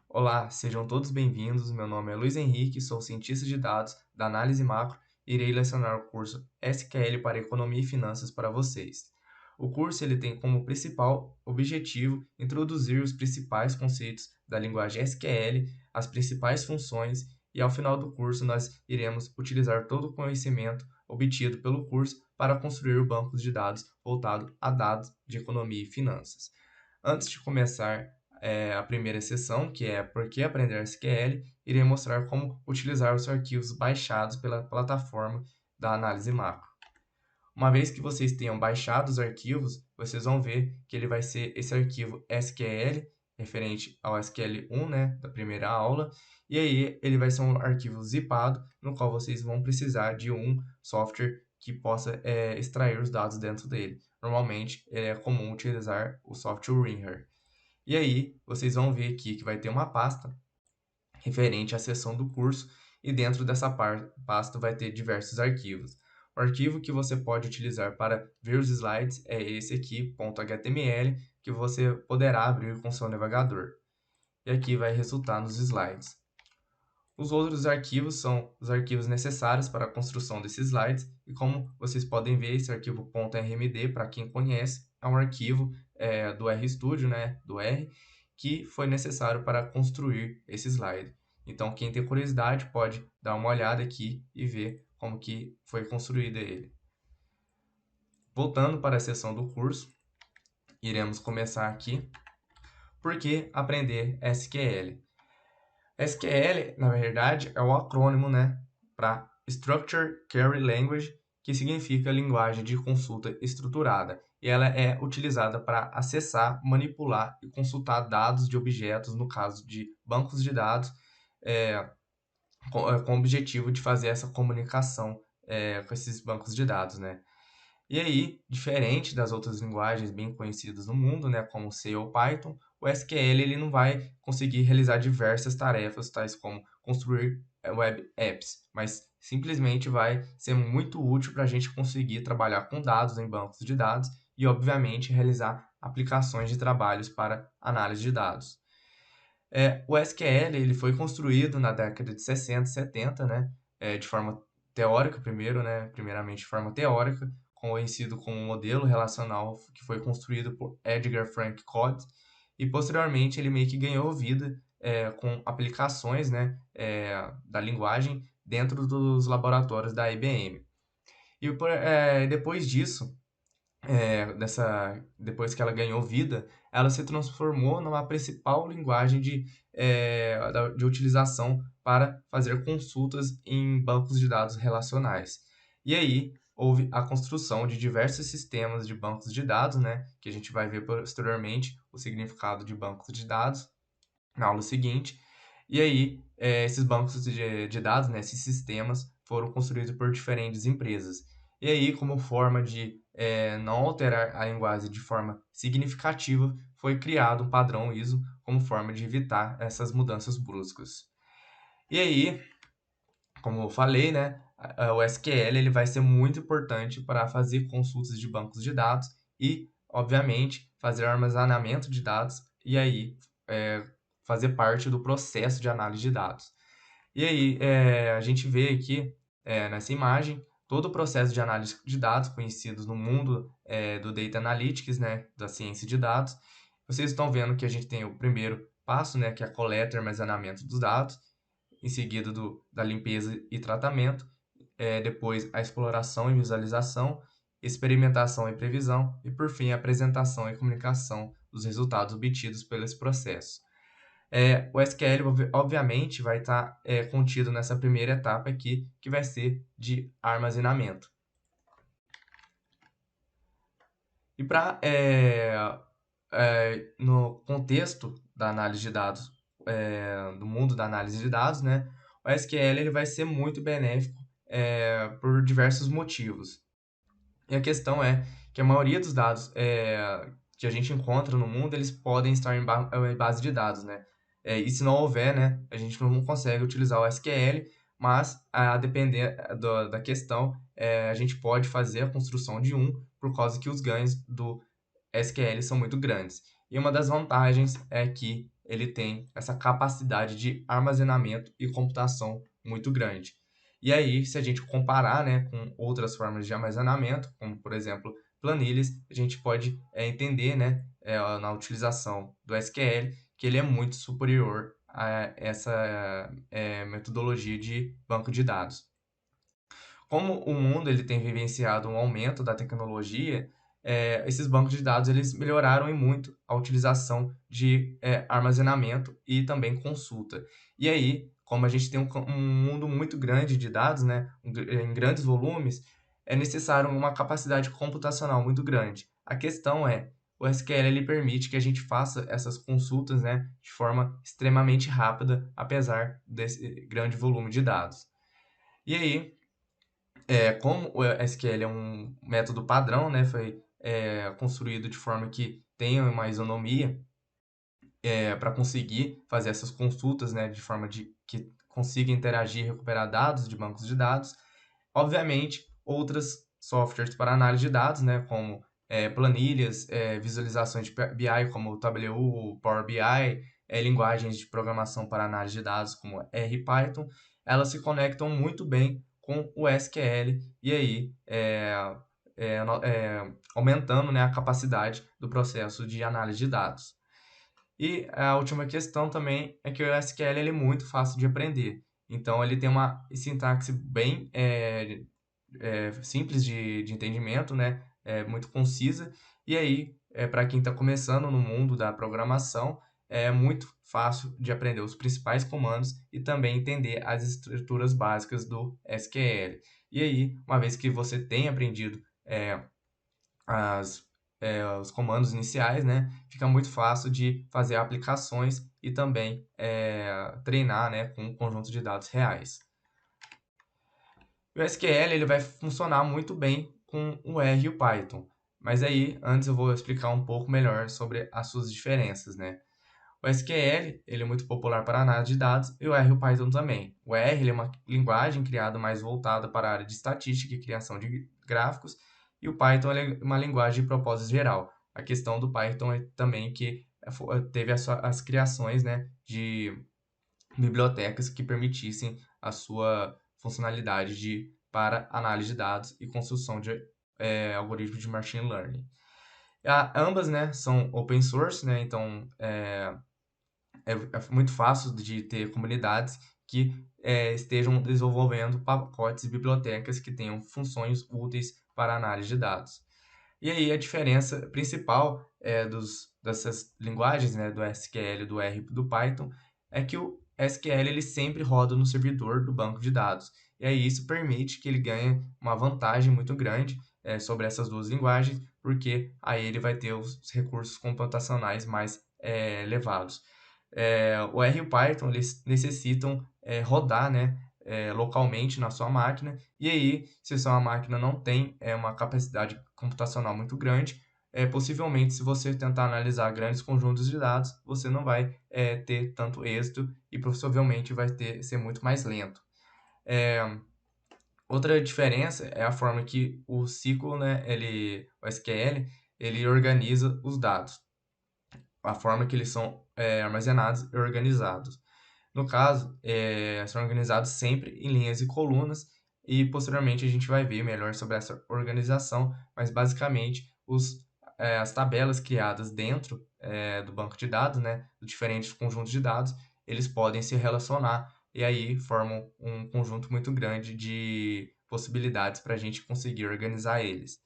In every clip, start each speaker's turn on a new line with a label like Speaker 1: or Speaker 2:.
Speaker 1: Olá, sejam todos bem-vindos. Meu nome é Luiz Henrique, sou cientista de dados da análise macro e irei lecionar o curso SQL para Economia e Finanças para vocês. O curso ele tem como principal objetivo introduzir os principais conceitos da linguagem SQL, as principais funções e ao final do curso nós iremos utilizar todo o conhecimento obtido pelo curso para construir o banco de dados voltado a dados de economia e finanças. Antes de começar a primeira sessão, que é Por que aprender SQL, irei mostrar como utilizar os arquivos baixados pela plataforma da análise macro. Uma vez que vocês tenham baixado os arquivos, vocês vão ver que ele vai ser esse arquivo SQL, referente ao SQL1, né, da primeira aula, e aí ele vai ser um arquivo zipado, no qual vocês vão precisar de um software que possa extrair os dados dentro dele. Normalmente, é comum utilizar o software Rinher. E aí, vocês vão ver aqui que vai ter uma pasta referente à seção do curso, e dentro dessa pasta vai ter diversos arquivos. O arquivo que você pode utilizar para ver os slides é esse aqui, .html, que você poderá abrir com seu navegador. E aqui vai resultar nos slides. Os outros arquivos são os arquivos necessários para a construção desses slides, e como vocês podem ver, esse arquivo .rmd, para quem conhece, é um arquivo do RStudio, né, do R, que foi necessário para construir esse slide. Então, quem tem curiosidade pode dar uma olhada aqui e ver como que foi construído ele. Voltando para a seção do curso, iremos começar aqui. Por que aprender SQL? SQL, na verdade, é o acrônimo, né, para Structured Query Language, que significa linguagem de consulta estruturada, e ela é utilizada para acessar, manipular e consultar dados de objetos, no caso de bancos de dados, com o objetivo de fazer essa comunicação com esses bancos de dados, né? E aí, diferente das outras linguagens bem conhecidas no mundo, né, como C ou Python, o SQL ele não vai conseguir realizar diversas tarefas, tais como construir web apps, mas simplesmente vai ser muito útil para a gente conseguir trabalhar com dados em bancos de dados e, obviamente, realizar aplicações de trabalhos para análise de dados. O SQL ele foi construído na década de 60 e 70, né, de forma teórica primeiro, né, primeiramente de forma teórica, conhecido como modelo relacional que foi construído por Edgar Frank Codd, e posteriormente ele meio que ganhou vida com aplicações, né, da linguagem dentro dos laboratórios da IBM. E depois disso, depois que ela ganhou vida, ela se transformou numa principal linguagem de utilização para fazer consultas em bancos de dados relacionais. E aí houve a construção de diversos sistemas de bancos de dados, né, que a gente vai ver posteriormente o significado de bancos de dados na aula seguinte. E aí, esses bancos de dados, né, esses sistemas, foram construídos por diferentes empresas. E aí, como forma de não alterar a linguagem de forma significativa, foi criado um padrão ISO como forma de evitar essas mudanças bruscas. E aí, como eu falei, né, o SQL ele vai ser muito importante para fazer consultas de bancos de dados e, obviamente, fazer armazenamento de dados e aí fazer parte do processo de análise de dados. E aí a gente vê aqui nessa imagem todo o processo de análise de dados conhecidos no mundo do Data Analytics, né, da ciência de dados. Vocês estão vendo que a gente tem o primeiro passo, né, que é a coleta e armazenamento dos dados, em seguida da limpeza e tratamento, depois a exploração e visualização, experimentação e previsão, e por fim a apresentação e comunicação dos resultados obtidos pelo esse processo. O SQL, obviamente, vai estar contido nessa primeira etapa aqui, que vai ser de armazenamento. E no contexto da análise de dados, do mundo da análise de dados, né, o SQL ele vai ser muito benéfico por diversos motivos. E a questão é que a maioria dos dados que a gente encontra no mundo, eles podem estar em base de dados, né? E se não houver, né, a gente não consegue utilizar o SQL, mas a depender da questão, a gente pode fazer a construção de um, por causa que os ganhos SQL são muito grandes. E uma das vantagens é que ele tem essa capacidade de armazenamento e computação muito grande. E aí, se a gente comparar, né, com outras formas de armazenamento, como por exemplo planilhas, a gente pode entender, né, na utilização do SQL, que ele é muito superior a essa metodologia de banco de dados. Como o mundo ele tem vivenciado um aumento da tecnologia, esses bancos de dados eles melhoraram e muito a utilização de armazenamento e também consulta. E aí, como a gente tem um mundo muito grande de dados, né, em grandes volumes, é necessário uma capacidade computacional muito grande. A questão é, o SQL ele permite que a gente faça essas consultas, né, de forma extremamente rápida, apesar desse grande volume de dados. E aí, como o SQL é um método padrão, né, foi construído de forma que tenha uma isonomia para conseguir fazer essas consultas, né, de forma de que consiga interagir e recuperar dados de bancos de dados. Obviamente, outras softwares para análise de dados, né, como planilhas, visualizações de BI, como o Tableau, Power BI, linguagens de programação para análise de dados, como R e Python, elas se conectam muito bem com o SQL e aí aumentando, né, a capacidade do processo de análise de dados. E a última questão também é que o SQL ele é muito fácil de aprender. Então, ele tem uma sintaxe bem simples de entendimento, né? Muito concisa. E aí, para quem está começando no mundo da programação, é muito fácil de aprender os principais comandos e também entender as estruturas básicas do SQL. E aí, uma vez que você tem aprendido as, os comandos iniciais, né? Fica muito fácil de fazer aplicações e também treinar, né, com um conjunto de dados reais. O SQL ele vai funcionar muito bem com o R e o Python, mas aí antes eu vou explicar um pouco melhor sobre as suas diferenças, né? O SQL ele é muito popular para análise de dados e o R e o Python também. O R ele é uma linguagem criada mais voltada para a área de estatística e criação de gráficos, e o Python é uma linguagem de propósito geral. A questão do Python é também que teve as criações, né, de bibliotecas que permitissem a sua funcionalidade para análise de dados e construção de algoritmos de machine learning. Ambas, né, são open source, né, então é muito fácil de ter comunidades que estejam desenvolvendo pacotes e bibliotecas que tenham funções úteis para análise de dados. E aí a diferença principal dessas linguagens, né, do SQL, do R e do Python, é que o SQL ele sempre roda no servidor do banco de dados. E aí isso permite que ele ganhe uma vantagem muito grande sobre essas duas linguagens, porque aí ele vai ter os recursos computacionais mais elevados. O R e o Python eles necessitam rodar, né, localmente na sua máquina, e aí, se a sua máquina não tem uma capacidade computacional muito grande, possivelmente, se você tentar analisar grandes conjuntos de dados, você não vai ter tanto êxito e possivelmente vai ser muito mais lento. Outra diferença é a forma que o SQL, né, o SQL, ele organiza os dados, a forma que eles são armazenados e organizados. No caso, são organizados sempre em linhas e colunas, e posteriormente a gente vai ver melhor sobre essa organização, mas basicamente as tabelas criadas dentro do banco de dados, né, de diferentes conjuntos de dados, eles podem se relacionar e aí formam um conjunto muito grande de possibilidades para a gente conseguir organizar eles.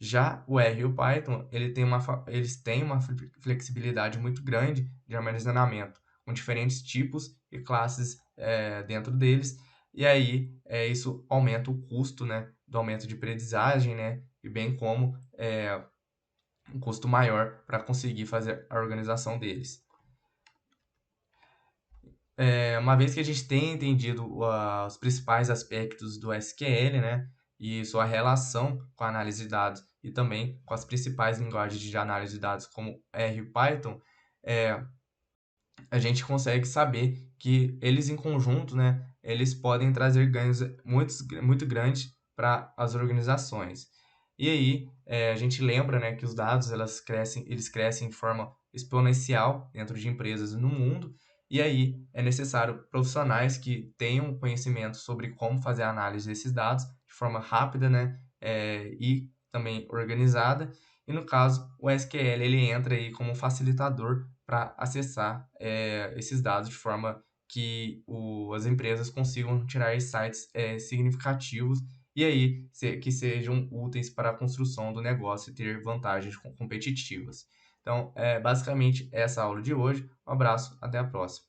Speaker 1: Já o R e o Python, eles têm uma flexibilidade muito grande de armazenamento, com diferentes tipos e classes dentro deles, e aí isso aumenta o custo, né, do aumento de aprendizagem, né, e bem como um custo maior para conseguir fazer a organização deles. Uma vez que a gente tem entendido os principais aspectos do SQL, né, e sua relação com a análise de dados e também com as principais linguagens de análise de dados como R e Python, é, a gente consegue saber que eles em conjunto, né, eles podem trazer ganhos muito grandes para as organizações. E aí, a gente lembra, né, que os dados eles crescem de forma exponencial dentro de empresas no mundo, e aí é necessário profissionais que tenham conhecimento sobre como fazer a análise desses dados de forma rápida, né, e também organizada. E no caso, o SQL ele entra aí como um facilitador para acessar esses dados de forma que as empresas consigam tirar insights significativos e aí que sejam úteis para a construção do negócio e ter vantagens competitivas. Então, basicamente essa aula de hoje. Um abraço, até a próxima.